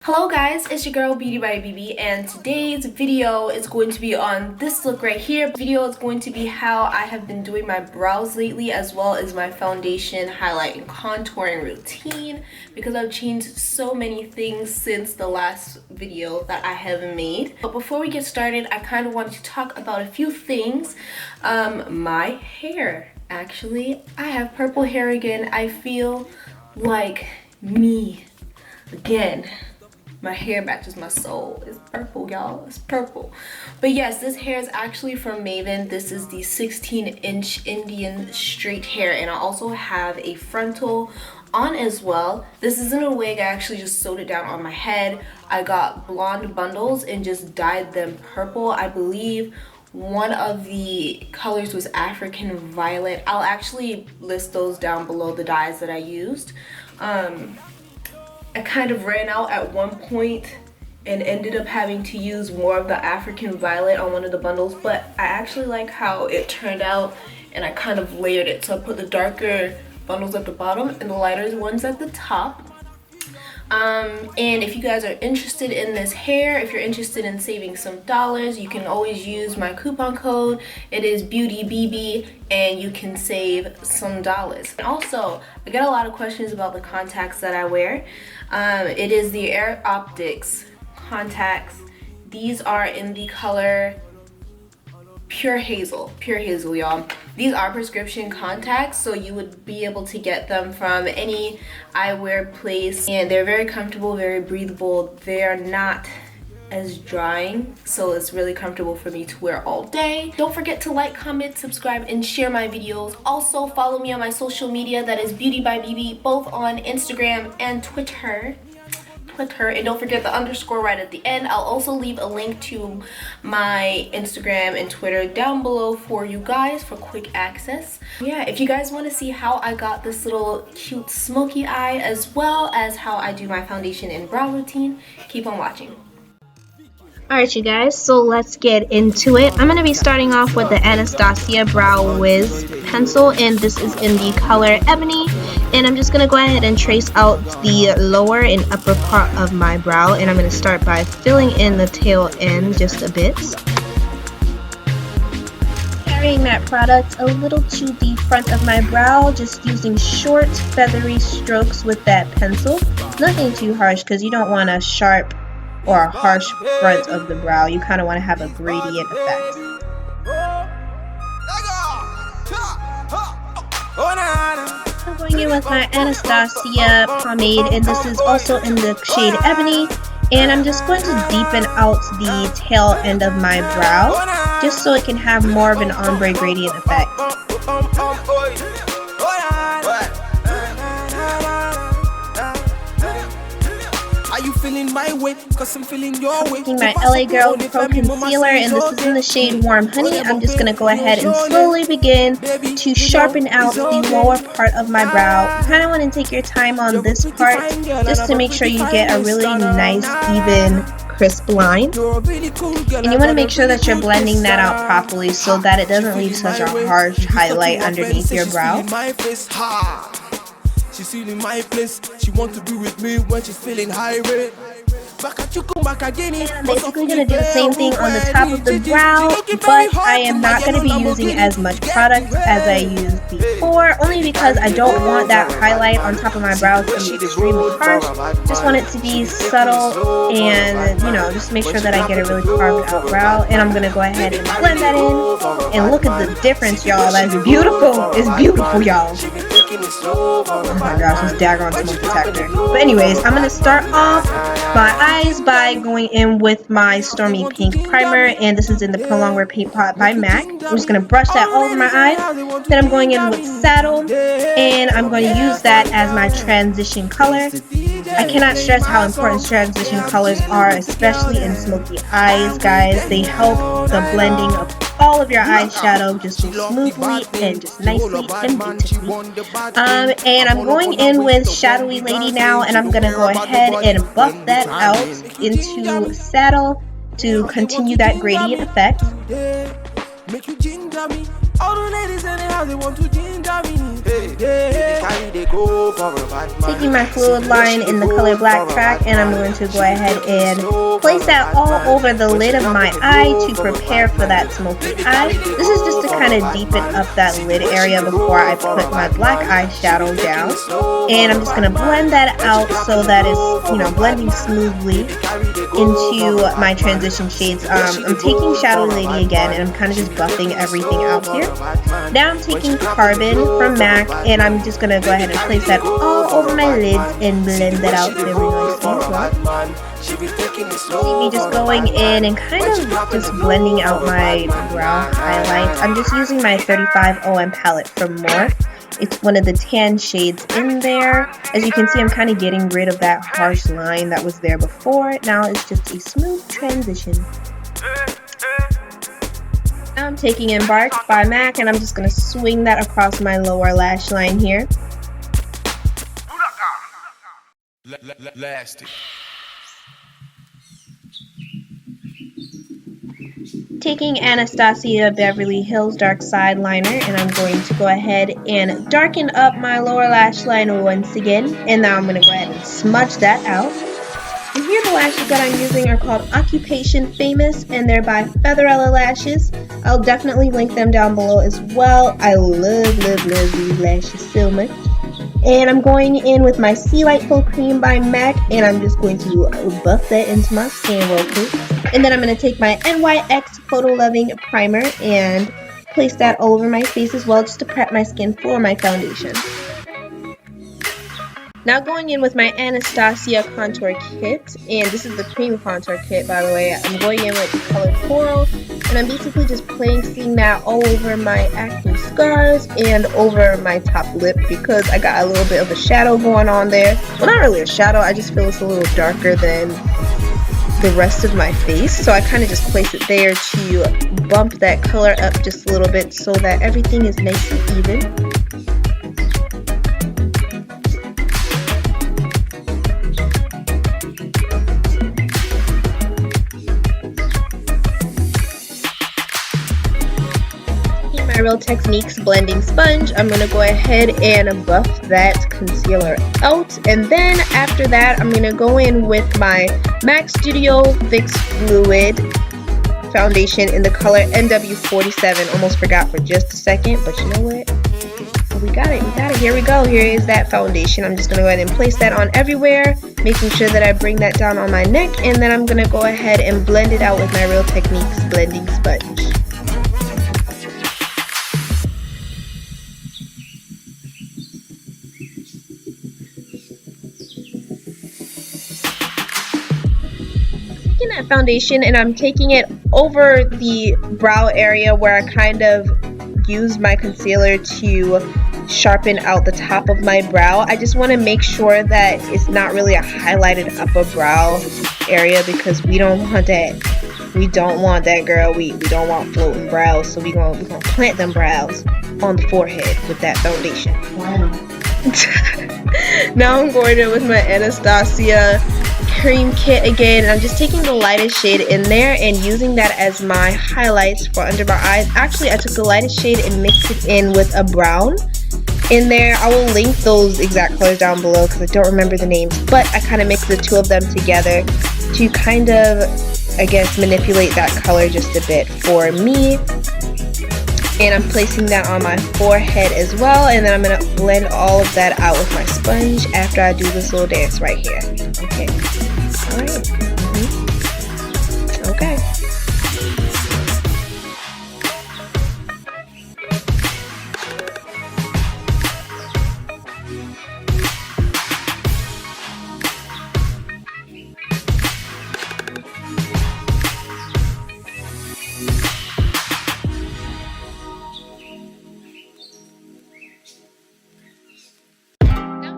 Hello guys, it's your girl Beauty by BB, and today's video is going to be on this look right here. The video is going to be how I have been doing my brows lately, as well as my foundation, highlight, and contouring routine, because I've changed so many things since the last video that I have made. But before we get started, I kind of wanted to talk about a few things. My hair. Actually, I have purple hair again. I feel like me again. My hair matches my soul. It's purple, y'all. It's purple. But yes, this hair is actually from Maven. This is the 16-inch Indian straight hair, and I also have a frontal on as well. This isn't a wig. I actually just sewed it down on my head. I got blonde bundles and just dyed them purple. I believe one of the colors was African Violet. I'll actually list those down below, the dyes that I used. I kind of ran out at one point and ended up having to use more of the African Violet on one of the bundles, but I actually like how it turned out, and I kind of layered it. So I put the darker bundles at the bottom and the lighter ones at the top. And if you guys are interested in this hair, if you're interested in saving some dollars, you can always use my coupon code. It is BeautyBB, and you can save some dollars. And also, I get a lot of questions about the contacts that I wear. It is the Air Optics contacts. These are in the color Pure Hazel, y'all. These are prescription contacts, so you would be able to get them from any eyewear place, and they're very comfortable, very breathable. They're not as drying, so it's really comfortable for me to wear all day. Don't forget to like, comment, subscribe, and share my videos. Also follow me on my social media, that is Beauty by BB, both on Instagram and Twitter. And don't forget the underscore right at the end. I'll also leave a link to my Instagram and Twitter down below for you guys for quick access. Yeah, if you guys want to see how I got this little cute smoky eye, as well as how I do my foundation and brow routine, keep on watching. Alright you guys, so let's get into it. I'm going to be starting off with the Anastasia Brow Wiz pencil, and this is in the color Ebony, and I'm just going to go ahead and trace out the lower and upper part of my brow, and I'm going to start by filling in the tail end just a bit. Carrying that product a little to the front of my brow, just using short feathery strokes with that pencil. Nothing too harsh, because you don't want a sharp or a harsh front of the brow. You kind of want to have a gradient effect. I'm going in with my Anastasia pomade, and this is also in the shade Ebony, and I'm just going to deepen out the tail end of my brow just so it can have more of an ombre gradient effect. Taking my LA Girl Pro Concealer, and this is in the shade Warm Honey. I'm just going to go ahead and slowly begin to sharpen out the lower part of my brow. You kind of want to take your time on this part just to make sure you get a really nice, even, crisp line. And you want to make sure that you're blending that out properly so that it doesn't leave such a harsh highlight underneath your brow. She's feeling my place. She wants to be with me when she's feeling high rate. I'm basically going to do the same thing on the top of the brow, but I am not going to be using as much product as I used before, only because I don't want that highlight on top of my brow to be extremely harsh. Just want it to be subtle and, you know, just make sure that I get a really carved out brow. And I'm going to go ahead and blend that in, and look at the difference, y'all. That's beautiful. It's beautiful, y'all. Oh my gosh, this daggone smoke detector. But anyways, I'm going to start off my eyes by going in with my Stormy Pink primer, and this is in the Prolong Wear Paint Pot by MAC. I'm just going to brush that all over my eyes. Then I'm going in with Saddle, and I'm going to use that as my transition color. I cannot stress how important transition colors are, especially in smoky eyes, guys. They help the blending of all of your eyeshadow just smoothly and just nicely and beautifully. And I'm going in with Shadowy Lady now, and I'm going to go ahead and buff that out into Saddle to continue that gradient effect. All the ladies in the house, they want to ginger me. They go for a bad man. Taking my fluid line in the color black track, and I'm going to go ahead and place that all over the lid of my eye to prepare for that smoky eye. This is just to kind of deepen up that lid area before I put my black eyeshadow down. And I'm just going to blend that out so that it's, you know, blending smoothly into my transition shades. I'm taking Shadow Lady again, and I'm kind of just buffing everything out here. Now I'm taking Carbon from MAC, and I'm just going to go ahead and place that all over my lids and blend that out very nicely as well. See me just going in and kind of just blending out my brow highlights. I'm just using my 35 OM palette from More. It's one of the tan shades in there. As you can see, I'm kind of getting rid of that harsh line that was there before. Now it's just a smooth transition. Now I'm taking Embark by MAC, and I'm just going to swing that across my lower lash line here. Taking Anastasia Beverly Hills Dark Side Liner, and I'm going to go ahead and darken up my lower lash line once again, and now I'm going to go ahead and smudge that out. And here the lashes that I'm using are called Occupation Famous, and they're by Featherella lashes. I'll definitely link them down below as well. I love these lashes so much. And I'm going in with my Sea Light Full Cream by MAC, and I'm just going to buff that into my skin real quick. And then I'm going to take my NYX Photo Loving Primer and place that all over my face as well, just to prep my skin for my foundation. Now going in with my Anastasia Contour Kit, and this is the cream contour kit, by the way. I'm going in with the color Coral, and I'm basically just placing that all over my acne scars and over my top lip because I got a little bit of a shadow going on there. Well, not really a shadow, I just feel it's a little darker than the rest of my face, so I kind of just place it there to bump that color up just a little bit so that everything is nice and even. Real Techniques blending sponge, I'm going to go ahead and buff that concealer out, and then after that I'm going to go in with my MAC Studio Fix Fluid foundation in the color NW47. Almost forgot for just a second, but you know what? We got it. Here we go. Here is that foundation. I'm just going to go ahead and place that on everywhere, making sure that I bring that down on my neck, and then I'm going to go ahead and blend it out with my Real Techniques blending sponge. That foundation, and I'm taking it over the brow area where I kind of used my concealer to sharpen out the top of my brow. I just want to make sure that it's not really a highlighted upper brow area because we don't want that. We don't want that, girl. We don't want floating brows, so we're gonna plant them brows on the forehead with that foundation. Wow. Now I'm going in with my Anastasia cream kit again, and I'm just taking the lightest shade in there and using that as my highlights for under my eyes. Actually, I took the lightest shade and mixed it in with a brown in there. I will link those exact colors down below because I don't remember the names, but I kind of mixed the two of them together to kind of, I guess, manipulate that color just a bit for me. And I'm placing that on my forehead as well, and then I'm going to blend all of that out with my sponge after I do this little dance right here. Okay. Alright. Okay.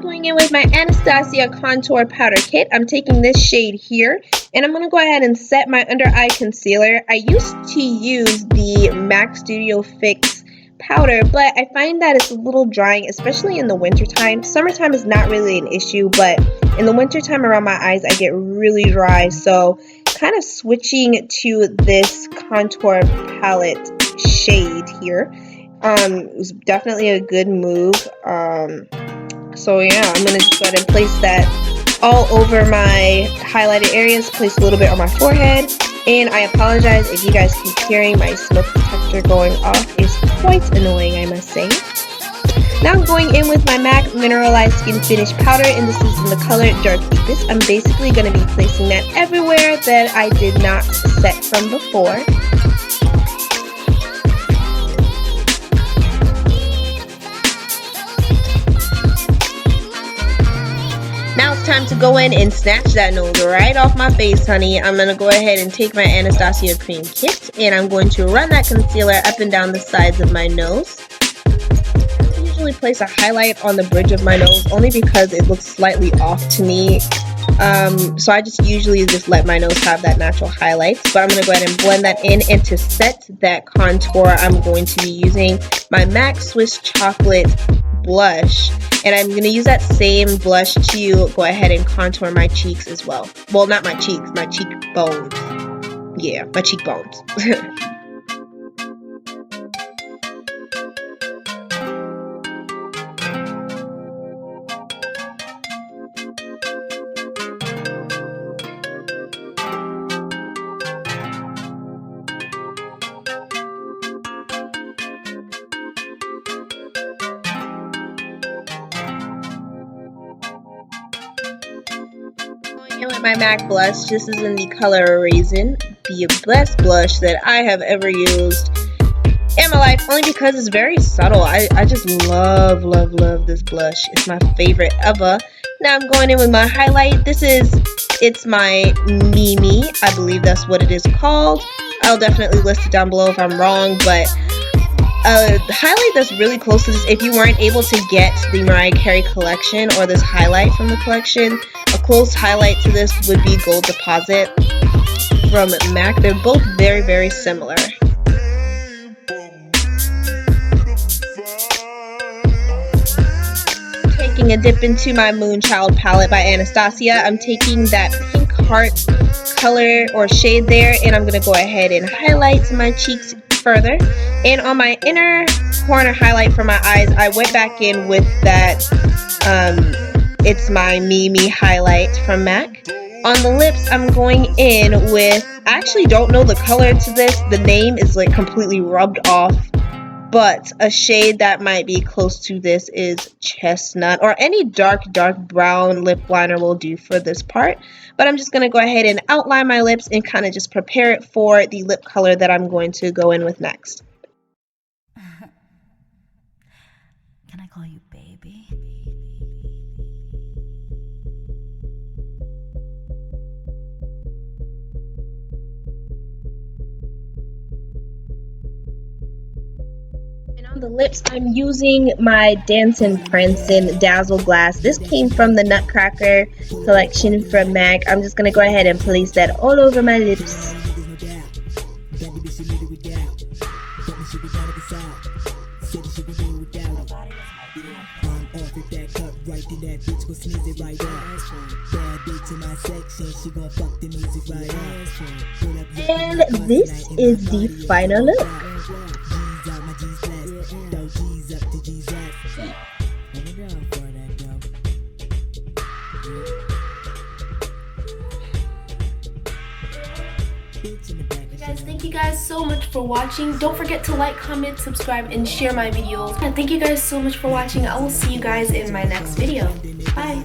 Going in with my Anastasia Contour Powder Kit. I'm taking this shade here, and I'm going to go ahead and set my under eye concealer. I used to use the MAC Studio Fix powder, but I find that it's a little drying, especially in the wintertime. Summertime is not really an issue, but in the wintertime around my eyes, I get really dry. So kind of switching to this contour palette shade here It was definitely a good move. So yeah, I'm gonna just go ahead and place that all over my highlighted areas. Place a little bit on my forehead. And I apologize if you guys keep hearing my smoke detector going off. It's quite annoying, I must say. Now I'm going in with my MAC Mineralized Skin Finish Powder, and this is in the color Dark Deepest. I'm basically going to be placing that everywhere that I did not set from before. Now it's time to go in and snatch that nose right off my face, honey. I'm going to go ahead and take my Anastasia Cream Kit, and I'm going to run that concealer up and down the sides of my nose. I usually place a highlight on the bridge of my nose only because it looks slightly off to me. So I just usually let my nose have that natural highlights. But I'm going to go ahead and blend that in, and to set that contour, I'm going to be using my MAC Swiss Chocolate blush, and I'm going to use that same blush to go ahead and contour my cheeks as well. Well, not my cheeks, my cheekbones. Yeah, my cheekbones. With my MAC blush, this is in the color Raisin, the best blush that I have ever used in my life, only because it's very subtle. I just love this blush. It's my favorite ever. Now I'm going in with my highlight. It's my Mimi, I believe that's what it is called. I'll definitely list it down below if I'm wrong, but the highlight that's really close to this, if you weren't able to get the Mariah Carey collection or this highlight from the collection, a close highlight to this would be Gold Deposit from MAC. They're both very similar. Taking a dip into my Moonchild palette by Anastasia, I'm taking that pink heart color or shade there, and I'm going to go ahead and highlight my cheeks further. And on my inner corner highlight for my eyes, I went back in with that It's My Mimi highlight from MAC. On the lips, I'm going in with, I actually don't know the color to this. The name is like completely rubbed off, but a shade that might be close to this is Chestnut, or any dark brown lip liner will do for this part. But I'm just going to go ahead and outline my lips and kind of just prepare it for the lip color that I'm going to go in with next. Can I call you baby? And on the lips, I'm using my Dancin' Prancin' Dazzle Glass. This came from the Nutcracker collection from MAC. I'm just going to go ahead and place that all over my lips. And this is the final look. Guys, thank you guys so much for watching. Don't forget to like, comment, subscribe, and share my videos. And thank you guys so much for watching. I will see you guys in my next video. Bye.